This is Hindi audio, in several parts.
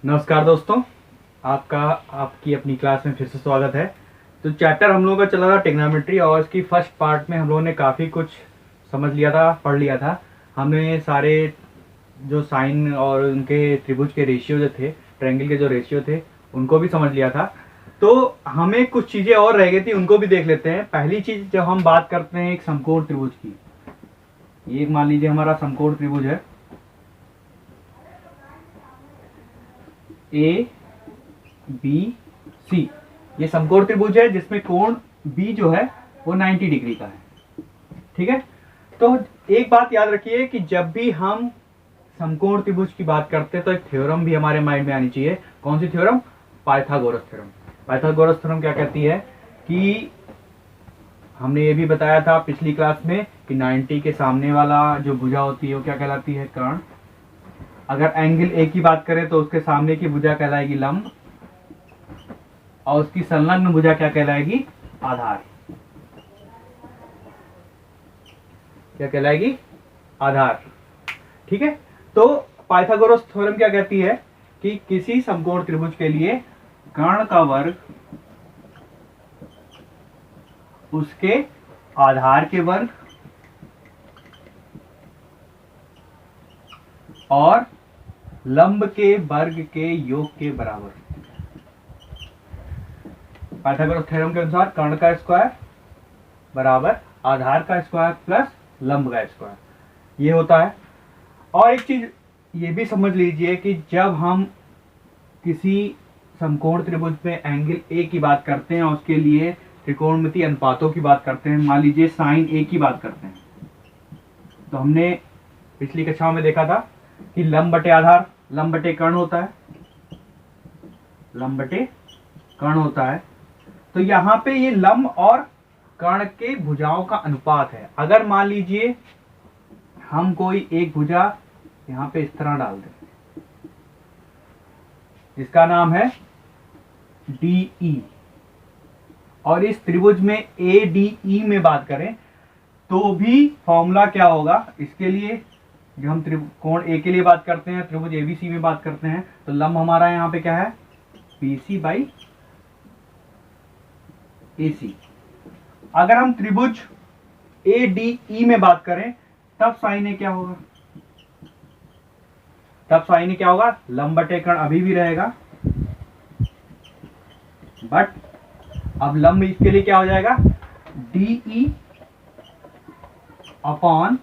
नमस्कार दोस्तों, आपकी अपनी क्लास में फिर से स्वागत है। तो चैप्टर हम लोगों का चला था टेग्नोमेट्री, और इसकी फर्स्ट पार्ट में हम लोगों ने काफ़ी कुछ समझ लिया था, पढ़ लिया था। हमने सारे जो साइन और उनके त्रिभुज के रेशियो जो थे, ट्रायंगल के जो रेशियो थे, उनको भी समझ लिया था। तो हमें कुछ चीज़ें और रह गई थी, उनको भी देख लेते हैं। पहली चीज़, जब हम बात करते हैं एक समकोण त्रिभुज की, ये मान लीजिए हमारा समकोण त्रिभुज है ए बी सी। ये समकोण त्रिभुज है जिसमें कोण बी जो है वो 90 डिग्री का है। ठीक है, तो एक बात याद रखिए कि जब भी हम समकोण त्रिभुज की बात करते हैं तो एक थ्योरम भी हमारे माइंड में आनी चाहिए। कौन सी theorem? Pythagoras theorem. Pythagoras theorem क्या कहती है कि हमने ये भी बताया था पिछली क्लास में कि 90 के सामने वाला जो भुजा होती है वो क्या कहलाती है? कर्ण। अगर एंगल ए की बात करें तो उसके सामने की भुजा कहलाएगी लंब, और उसकी संलग्न भुजा क्या कहलाएगी? आधार। क्या कहलाएगी? आधार। ठीक है, तो पाइथागोरस थ्योरम क्या कहती है कि किसी समकोण त्रिभुज के लिए कर्ण का वर्ग उसके आधार के वर्ग और लंब के वर्ग के योग के बराबर। पाइथागोरस थ्योरम के अनुसार कर्ण का स्क्वायर बराबर आधार का स्क्वायर प्लस लंब का स्क्वायर, ये होता है। और एक चीज ये भी समझ लीजिए कि जब हम किसी समकोण त्रिभुज में एंगल ए की बात करते हैं और उसके लिए त्रिकोणमितीय अनुपातों की बात करते हैं, मान लीजिए साइन ए की बात करते हैं, तो हमने पिछली कक्षाओं में देखा था कि लंब बटे आधार लंब बटे कर्ण होता है, लंब बटे कर्ण होता है। तो यहाँ पे ये लंब और कर्ण के भुजाओं का अनुपात है। अगर मान लीजिए हम कोई एक भुजा यहाँ पे इस तरह डाल दें, जिसका नाम है DE, और इस त्रिभुज में ADE में बात करें तो भी फॉर्मूला क्या होगा इसके लिए? जब हम त्रिकोण ए के लिए बात करते हैं, त्रिभुज ABC में बात करते हैं, तो लंब हमारा यहाँ पे क्या है? BC by AC। अगर हम त्रिभुज ADE में बात करें तब साइन ए क्या होगा? तब साइन ए क्या होगा? लंब बटे कर्ण अभी भी रहेगा, बट अब लंब इसके लिए क्या हो जाएगा? DE upon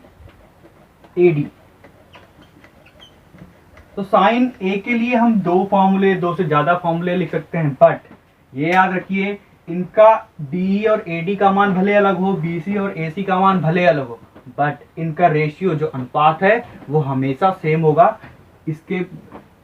AD। तो साइन ए के लिए हम दो से ज्यादा फॉर्मूले लिख सकते हैं, बट ये याद रखिए इनका DE और AD का मान भले अलग हो, BC और AC का मान भले अलग हो, बट इनका रेशियो जो अनुपात है वो हमेशा सेम होगा। इसके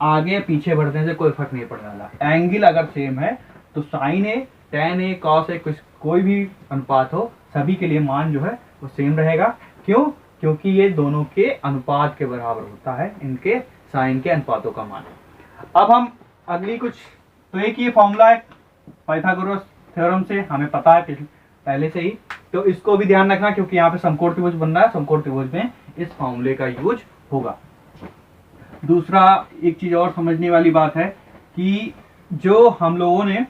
आगे पीछे बढ़ने से कोई फर्क नहीं पड़ने वाला। एंगल अगर सेम है तो sign A, ten A, cos A, कोई भी अनुपात हो, सभी के लिए मान जो है वो सेम रहेगा। क्यों? क्योंकि ये दोनों के अनुपात के बराबर होता है, इनके साइन के अनुपातों का मान। अब हम अगली कुछ, तो एक ये फॉर्मूला है पाइथागोरस थ्योरम से, हमें पता है पहले से ही, तो इसको भी ध्यान रखना क्योंकि यहाँ पे समकोण त्रिभुज बन रहा है। समकोण त्रिभुज में इस फॉर्मूले का यूज होगा। दूसरा एक चीज और समझने वाली बात है कि जो हम लोगों ने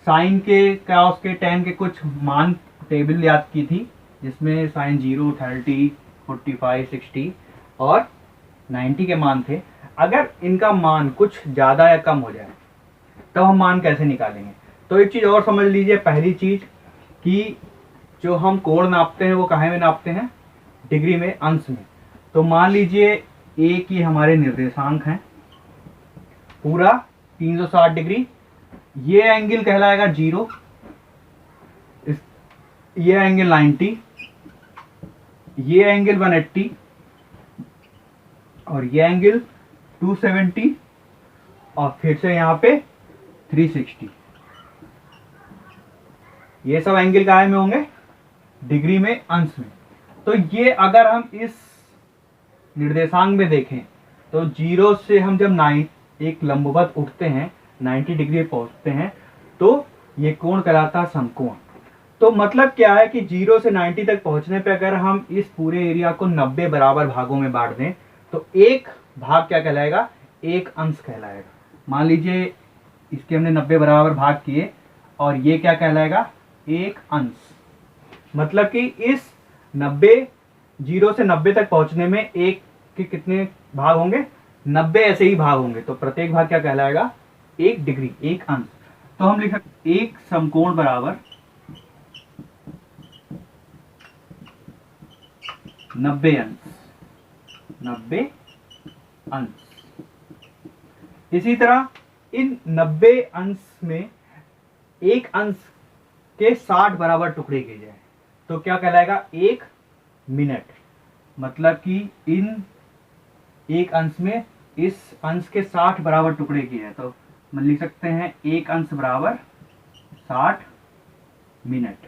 साइन के, कॉस के, टेन के कुछ मान टेबल याद की थी, जिसमें साइन 0, 30, 45, 60 और 90 के मान थे। अगर इनका मान कुछ ज्यादा या कम हो जाए तब हम मान कैसे निकालेंगे? तो एक चीज और समझ लीजिए। पहली चीज कि जो हम कोण नापते हैं वो काहे में नापते हैं? डिग्री में, अंश में। तो मान लीजिए ए की हमारे निर्देशांक हैं पूरा 360 डिग्री, ये एंगल कहलाएगा 0, ये एंगल 90, ये एंगल 180 और ये एंगल 270 और फिर से यहाँ पे 360। ये सब एंगल काहे में होंगे? डिग्री में, अंश में। तो ये अगर हम इस निर्देशांक में देखें तो 0 से हम जब एक लंबवत उठते हैं, 90 डिग्री पहुंचते हैं, तो ये कोण कहलाता है समकोण। तो मतलब क्या है कि 0 से 90 तक पहुंचने पे अगर हम इस पूरे एरिया को 90 बराबर भागों में बांट दें तो एक भाग क्या कहलाएगा? एक अंश कहलाएगा। मान लीजिए इसके हमने 90 बराबर भाग किए और ये क्या कहलाएगा, एक अंश। मतलब कि इस 90 0 से 90 तक पहुंचने में एक के कितने भाग होंगे, 90 ऐसे ही भाग होंगे। तो प्रत्येक भाग क्या कहलाएगा, 1 डिग्री, एक अंश। तो हम लिख सकते एक समकोण बराबर 90 अंश, 90 अंश। इसी तरह इन 90 अंश में एक अंश के 60 बराबर टुकड़े किए जाए तो क्या कहलाएगा, 1 मिनट। मतलब कि इन एक अंश में इस अंश के 60 बराबर टुकड़े किए हैं तो हम लिख सकते हैं एक अंश बराबर 60 मिनट।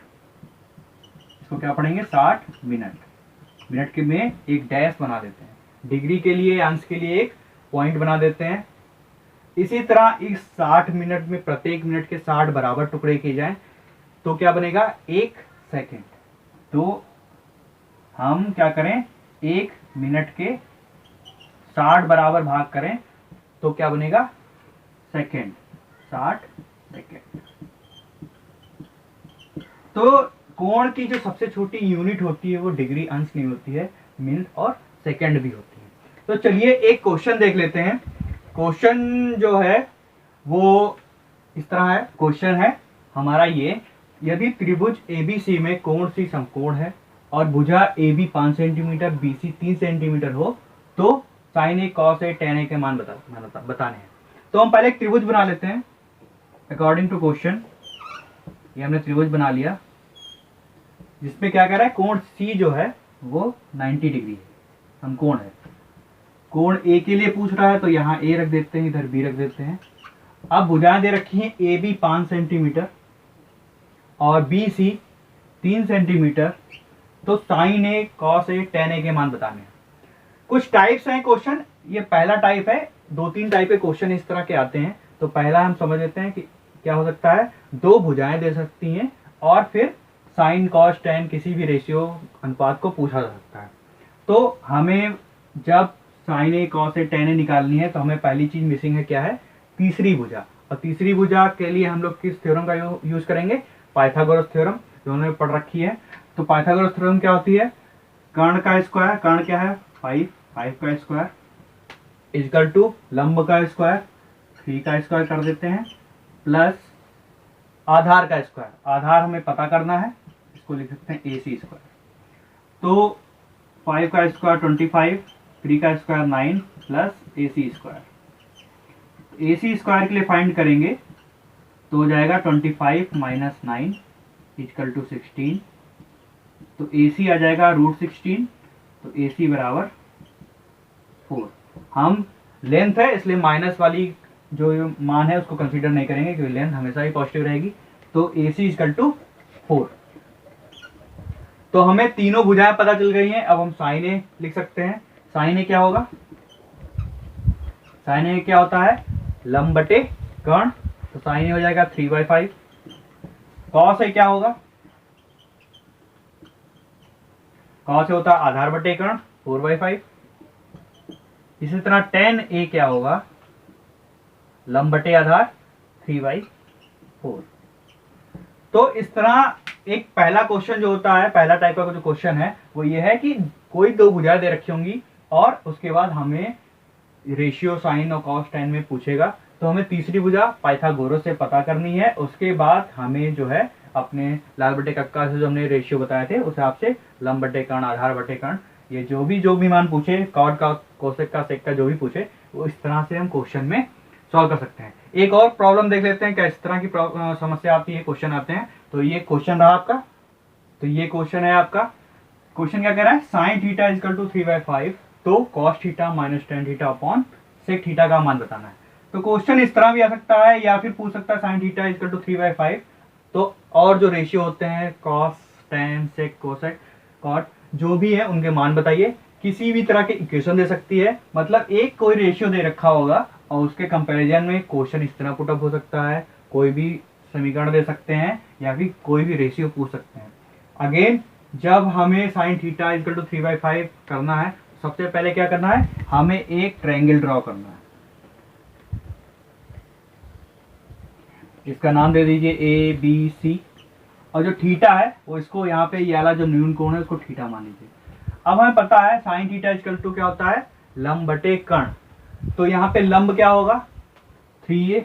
इसको क्या पढ़ेंगे, 60 मिनट। मिनट के में एक डैश बना देते हैं, डिग्री के लिए अंश के लिए एक पॉइंट बना देते हैं। इसी तरह इस 60 मिनट में प्रत्येक मिनट के 60 बराबर टुकड़े किए जाएं तो क्या बनेगा, 1 सेकेंड। तो हम क्या करें, 1 मिनट के 60 बराबर भाग करें तो क्या बनेगा, सेकेंड, 60 सेकेंड। तो कोण की जो सबसे छोटी यूनिट होती है वो डिग्री अंश नहीं होती है, मिनट और सेकेंड भी होती है। तो चलिए एक क्वेश्चन देख लेते हैं। क्वेश्चन जो है वो इस तरह है। क्वेश्चन है हमारा ये, यदि त्रिभुज एबीसी में कोण सी समकोण है और भुजा AB 5 सेंटीमीटर BC 3 सेंटीमीटर हो तो sin A cos A tan A के मान बताने हैं। तो हम पहले एक त्रिभुज बना लेते हैं अकॉर्डिंग टू क्वेश्चन। ये हमने त्रिभुज बना लिया जिसमें क्या कह रहा है, कोण C जो है वो 90 डिग्री है, समकोण है। कोण A के लिए पूछ रहा है तो यहाँ A रख देते हैं, इधर B रख देते हैं। अब भुजाएं दे रखी हैं AB 5 सेंटीमीटर और BC 3 सेंटीमीटर। तो sin A cos A tan A के मान बताने हैं। कुछ टाइप्स हैं क्वेश्चन, ये पहला टाइप है। 2-3 टाइप के क्वेश्चन इस तरह के आते हैं। तो पहला हम समझ लेते हैं कि क्या हो सकता है, 2 भुजाएं दे सकती हैं और फिर साइन कॉस tan किसी भी रेशियो अनुपात को पूछा जा सकता है। तो हमें जब sin A cos A tan A निकालनी है तो हमें पहली चीज मिसिंग है, क्या है, तीसरी भुजा। और तीसरी भुजा के लिए हम लोग किस थ्योरम का यूज करेंगे, पाइथागोरस थ्योरम, जो हमने पढ़ रखी है। तो पाइथागोरस थ्योरम क्या होती है, कर्ण का स्क्वायर, कर्ण क्या है 5 का स्क्वायर इक्वल टू लंब का स्क्वायर 3 का स्क्वायर कर देते हैं प्लस आधार का स्क्वायर। आधार हमें पता करना है, इसको लिख सकते हैं AC स्क्वायर। तो 5 का स्क्वायर 25, 3 का square 9 plus AC square. AC square के लिए फाइंड करेंगे तो हो जाएगा 25 माइनस 9 इक्वल टू 16। तो AC आ जाएगा √16। तो AC बराबर 4। हम लेंथ है इसलिए माइनस वाली जो मान है उसको कंसीडर नहीं करेंगे क्योंकि लेंथ हमेशा ही पॉजिटिव रहेगी। तो AC इक्वल टू 4। तो हमें तीनों भुजाएं पता चल गई हैं। अब हम sin A लिख सकते हैं। sin A क्या होगा, sin A क्या होता है, लंब बटे कर्ण। तो sin A हो जाएगा 3/5। cos A क्या होगा, cos A होता है आधार बटे कर्ण 4/5। इसी तरह tan A क्या होगा, लंब बटे आधार 3/4। तो इस तरह एक पहला क्वेश्चन जो होता है, पहला टाइप का जो क्वेश्चन है वो ये है कि कोई 2 भुजाएं दे रखी होंगी और उसके बाद हमें रेशियो साइन और कॉस tan में पूछेगा। तो हमें तीसरी भुजा पाइथागोरस से पता करनी है। उसके बाद हमें जो है अपने लाल बटे कक्का से जो हमने रेशियो बताए थे उस हिसाब से लंब बटे कर्ण, आधार बटे कर्ण, ये जो भी मान पूछे, कॉट का, कोसेक का, सेक का जो भी पूछे वो इस तरह से हम क्वेश्चन में सॉल्व कर सकते हैं। एक और प्रॉब्लम देख लेते हैं क्या इस तरह की समस्या आती है, क्वेश्चन आते हैं। तो ये क्वेश्चन रहा आपका, तो ये क्वेश्चन है आपका। क्वेश्चन क्या कह रहा है, साइन थीटा इक्वल टू 3/5 तो cos theta minus tan theta upon sec theta का मान बताना है। तो क्वेश्चन इस तरह भी आ सकता है या फिर पूछ सकता है साइन थीटा इक्वल टू 3/5 तो और जो रेशियो होते हैं कॉस, टेन, सेक, कोसेक, कॉट जो भी है उनके मान बताइए। किसी भी तरह के इक्वेशन दे सकती है, मतलब एक कोई रेशियो दे रखा होगा और उसके कंपैरिजन में क्वेश्चन इस तरह पुटअप हो सकता है। कोई भी समीकरण दे सकते हैं या फिर कोई भी रेशियो पूछ सकते हैं। अगेन जब हमें साइन थीटा इक्वल टू 3/5 करना है सबसे पहले क्या करना है, हमें एक ट्रायंगल ड्रॉ करना है। इसका नाम दे दीजिए ए बी सी, और जो थीटा है वो इसको यहाँ पे ये वाला जो न्यून कोण है उसको थीटा मान लीजिए। अब हमें पता है साइन थीटा इक्वल टू क्या होता है, लंब बटे कर्ण। तो यहाँ पे लंब क्या होगा, 3a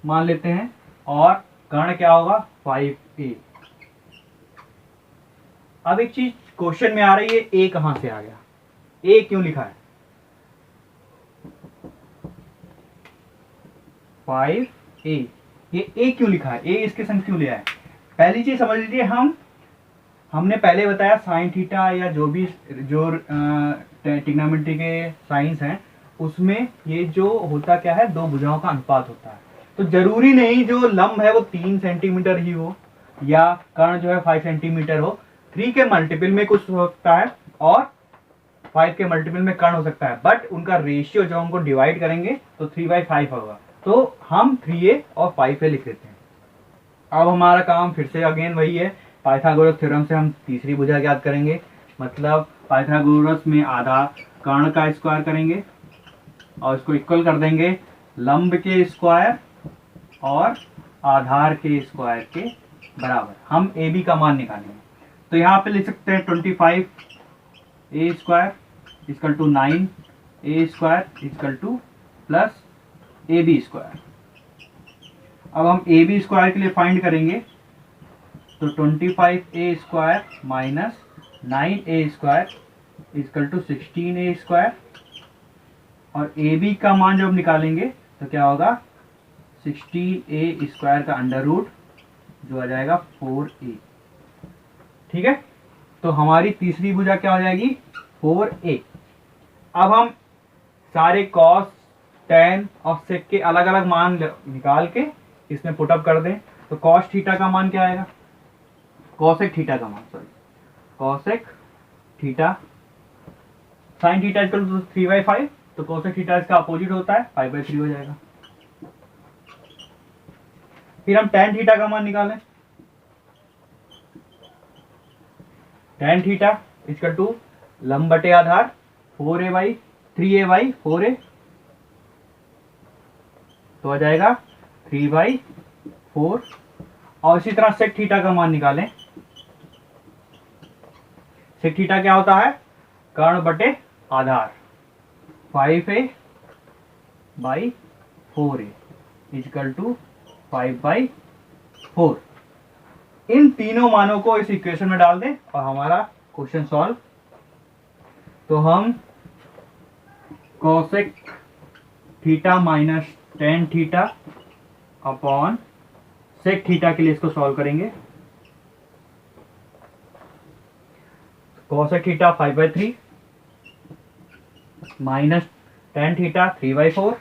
मान लेते हैं, और कर्ण क्या होगा, 5a। अब एक चीज क्वेश्चन में आ रही है, a कहां से आ गया, a क्यों लिखा है 5a, ये a क्यों लिखा है, a इसके संग क्यों लिया है। पहली चीज समझ लीजिए, हमने पहले बताया साइन थीटा या जो भी जो ट्रिग्नोमेट्री के साइंस हैं उसमें ये जो होता क्या है, दो भुजाओं का अनुपात होता है। तो जरूरी नहीं जो लंब है वो 3 सेंटीमीटर ही हो या कर्ण जो है 5 सेंटीमीटर हो, 3 के मल्टीपल में कुछ हो सकता है और 5 के मल्टीपल में कर्ण हो सकता है, बट उनका रेशियो जब हमको डिवाइड करेंगे तो 3/5 होगा। तो हम 3a और 5a लिख देते हैं। अब हमारा काम फिर से अगेन वही है, पाइथागोरस थ्योरम से हम तीसरी भुजा ज्ञात करेंगे। मतलब पाइथागोरस में आधा कर्ण का स्क्वायर करेंगे और इसको इक्वल कर देंगे लंब के स्क्वायर और आधार के स्क्वायर के बराबर। हम ए बी का मान निकालेंगे, तो यहाँ पे लिख सकते हैं 25a square equal to 9a square equal to plus A B square. अब हम ए बी स्क्वायर के लिए फाइंड करेंगे, तो 25a square minus 9a square equal to 16a square, और ए बी का मान जब निकालेंगे तो क्या होगा, 16a स्क्वायर का अंडर रूट जो आ जाएगा 4a। ठीक है, तो हमारी तीसरी भुजा क्या हो जाएगी, 4a। अब हम सारे कॉस टेन और सेक के अलग अलग मान निकाल के इसमें पुटअप कर दें, तो कॉस थीटा का मान क्या आएगा, कॉसेक थीटा का मान, sorry cosec theta, sine theta equal to 3/5, तो कॉसेक थीटा इसका अपोजिट होता है, 5/3 हो जाएगा। फिर हम टेन थीटा का मान निकालें, टेन थीटा इक्वल टू लंब बटे आधार 3a/4a, तो आ जाएगा 3/4। और इसी तरह सेक थीटा का मान निकालें, सेक थीटा क्या होता है, कर्ण बटे आधार 5a/4a इक्वल टू 5/4। इन तीनों मानों को इस इक्वेशन में डाल दें और हमारा क्वेश्चन सॉल्व। तो हम cosec theta minus tan theta upon sec theta के लिए इसको सॉल्व करेंगे। Cosec theta 5/3 minus tan theta 3/4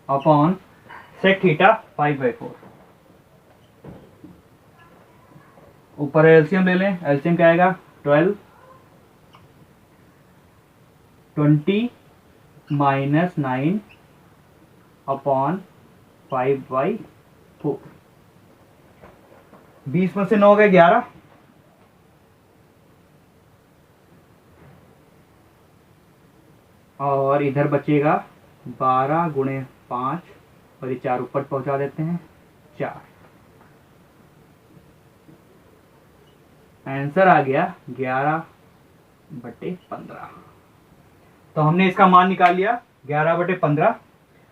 upon sec theta 5/4। ऊपर एलसीएम ले लें, एलसीएम क्या आएगा 12, 20 माइनस 9 अपॉन 5/4। 20 में से 9 गए 11, और इधर बचेगा 12 गुणे 5, और ये 4 ऊपर पहुंचा देते हैं 4। आंसर आ गया 11/15। तो हमने इसका मान निकाल लिया 11/15।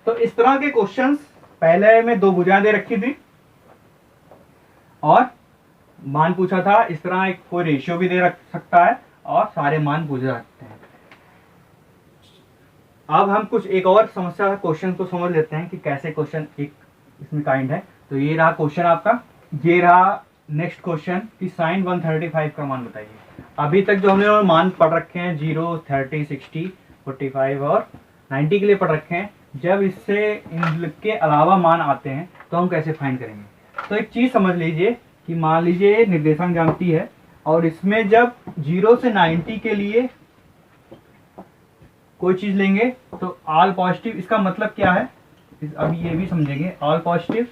तो इस तरह के क्वेश्चंस पहले में दो भुजाएं दे रखी थी और मान पूछा था, इस तरह एक कोई रेशियो भी दे रख सकता है और सारे मान पूछ सकते हैं। अब हम कुछ एक और समस्या क्वेश्चन को समझ लेते हैं कि कैसे क्वेश्चन एक इसमें काइंड है। तो ये रहा क्वेश्चन आपका, ये रहा नेक्स्ट क्वेश्चन कि साइन 135 का मान बताइए। अभी तक जो हमने मान पढ़ रखे हैं 0, 30, 60, 45 और 90 के लिए पढ़ रखे हैं, जब इससे इनके अलावा मान आते हैं तो हम कैसे फाइंड करेंगे। तो एक चीज समझ लीजिए कि मान लीजिए निर्देशांक ज्यामिति है और इसमें जब 0 से 90 के लिए कोई चीज लेंगे तो ऑल पॉजिटिव, इसका मतलब क्या है अभी ये भी समझेंगे। ऑल पॉजिटिव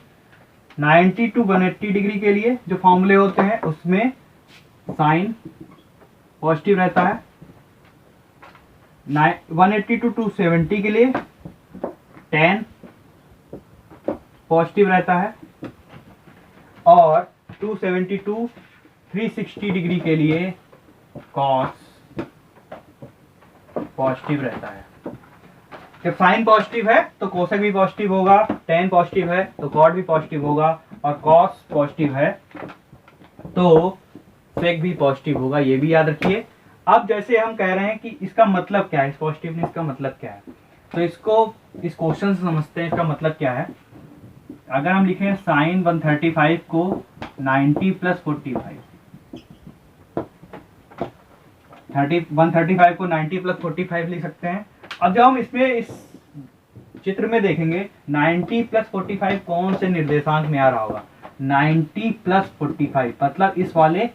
90 टू 180 डिग्री के लिए जो फॉर्मूले होते हैं उसमें साइन पॉजिटिव रहता है, 180 टू 270 के लिए tan पॉजिटिव रहता है, और 272 360 डिग्री के लिए कॉस पॉजिटिव रहता है। जब साइन पॉजिटिव है तो कोसेक भी पॉजिटिव होगा, टेन पॉजिटिव है तो कॉट भी पॉजिटिव होगा, और कॉस पॉजिटिव है तो सेक भी पॉजिटिव होगा, ये भी याद रखिए। अब जैसे हम कह रहे हैं कि इसका मतलब क्या है, इस पॉजिटिवनेस का मतलब क्या है, तो इसको इस क्वेश्चन से समझते हैं। इसका मतलब क्या है, अगर हम लिखें साइन 135 को 90 प्लस 45, 135 को 90 प्लस 45 लिख सकते हैं। अब जब हम इसमें इस चित्र में देखेंगे 90 प्लस 45 कौन से निर्देशांक में आ रहा होगा, 90 प्लस 45 मतलब इस वाले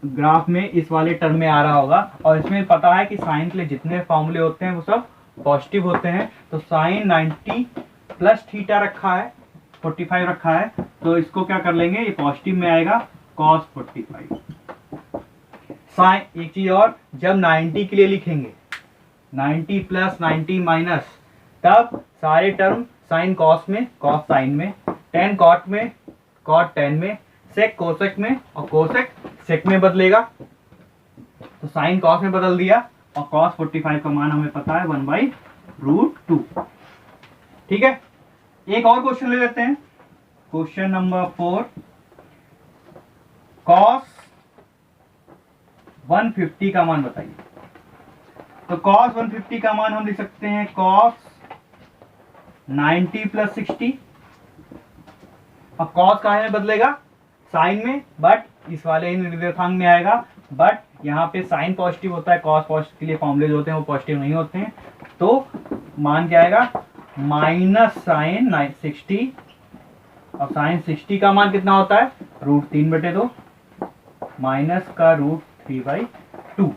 ग्राफ में, इस वाले टर्म में आ रहा होगा। और इसमें पता है कि साइन के लिए जितने फॉर्मूले होते हैं वो सब पॉजिटिव होते हैं, तो साइन 90 प्लस थीटा रखा है, 45 रखा है, तो इसको क्या कर लेंगे, ये पॉजिटिव में आएगा कॉस 45। साइन एक चीज और, जब 90 के लिए लिखेंगे 90 प्लस 90 माइनस, तब सारे टर्म साइन कॉस में, कॉस साइन में, टेन कॉट में, कॉट टेन में, सेक कोसेक में, और कोसेक सेक में बदलेगा। तो साइन कॉस में बदल दिया, और कॉस 45 का मान हमें पता है 1/√2। ठीक है, एक और क्वेश्चन ले लेते हैं, क्वेश्चन नंबर 4। कॉस 150 का मान बताइए। तो कॉस 150 का मान हम लिख सकते हैं कॉस 90 प्लस 60। अब कॉस काहे में बदलेगा, साइन में, बट इस वाले ही निर्देशांक में आएगा, बट यहाँ पे साइन पॉजिटिव होता है, कॉस पॉजिटिव के लिए फॉर्मूले जो होते हैं वो पॉजिटिव नहीं होते हैं, तो मान क्या आएगा माइनस साइन 60। अब साइन 60 का मान कितना होता है, √3/2 माइनस का √3/2।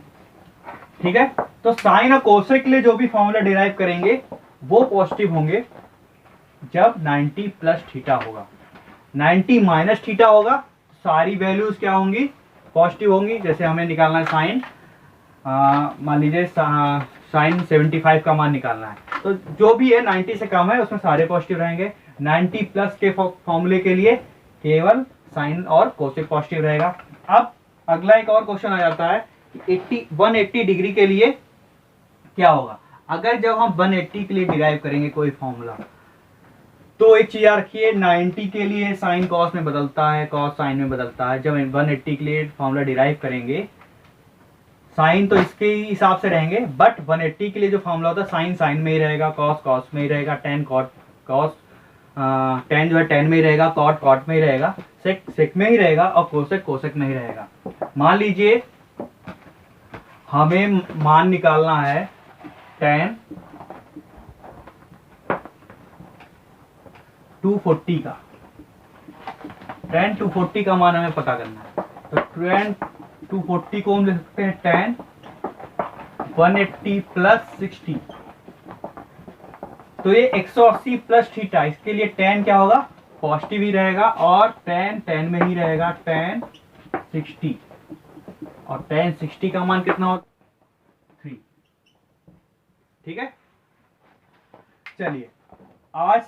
ठीक है, तो साइन और कोसेक के लिए जो भी फॉर्मूला डिराइव करेंगे वो पॉजिटिव होंगे जब 90 प्लस थीटा होगा। 90 माइनस थीटा होगा, सारी वैल्यूज क्या होंगी, पॉजिटिव होंगी। जैसे हमें निकालना है साइन, मान लीजिए साइन 75 का मान निकालना है, तो जो भी है 90 से कम है उसमें सारे पॉजिटिव रहेंगे। 90 प्लस के फॉर्मूले के लिए केवल साइन और कोसेक पॉजिटिव रहेगा। अब अगला एक और क्वेश्चन आ जाता है कि 180 डिग्री के लिए क्या होगा। अगर जब हम 180 के लिए डिराइव करेंगे कोई फॉर्मूला, तो एक चीज याद रखिए, 90 के लिए साइन कॉस में बदलता है, कॉस साइन में बदलता है। जब 180 के लिए फॉर्मूला डिराइव करेंगे, साइन तो इसके ही हिसाब से रहेंगे, बट 180 के लिए जो फॉर्मूला होता है साइन साइन में ही रहेगा, कॉस कॉस में ही रहेगा, टेन कॉट कॉस, टेन जो है टेन में ही रहेगा, कॉट कॉट में ही रहेगा, सेक सेक में ही रहेगा, और कोसेक कोसेक में ही रहेगा। मान लीजिए हमें मान निकालना है टेन 240 का, टेन 240 का मान हमें पता करना है। तो टेन 240 को हम लिख सकते हैं टेन 180 प्लस 60। तो ये 180 प्लस थीटा, इसके लिए टेन क्या होगा, पॉजिटिव ही रहेगा, और टेन टेन में ही रहेगा, टेन 60, और टेन 60 का मान कितना होगा 3। ठीक है, चलिए आज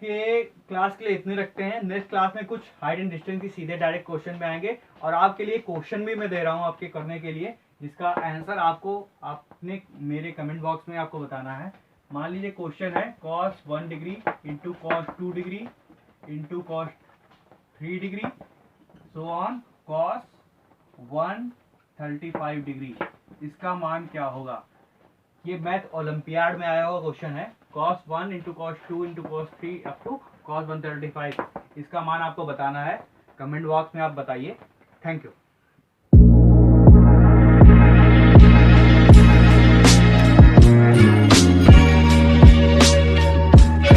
के क्लास के लिए इतने रखते हैं। नेक्स्ट क्लास में कुछ हाइट एंड डिस्टेंस की सीधे डायरेक्ट क्वेश्चन में आएंगे, और आपके लिए क्वेश्चन भी मैं दे रहा हूं आपके करने के लिए, जिसका आंसर आपको आपने मेरे कमेंट बॉक्स में आपको बताना है। मान लीजिए क्वेश्चन है cos 1 degree into cos 2 degree into cos 3 degree so on cos 135 degree, इसका मान क्या होगा। ये मैथ ओलंपियाड में आया हुआ क्वेश्चन है, cos 1 into cos 2 into cos 3 up to cos 135। इसका मान आपको बताना है, कमेंट बॉक्स में आप बताइए। Thank you.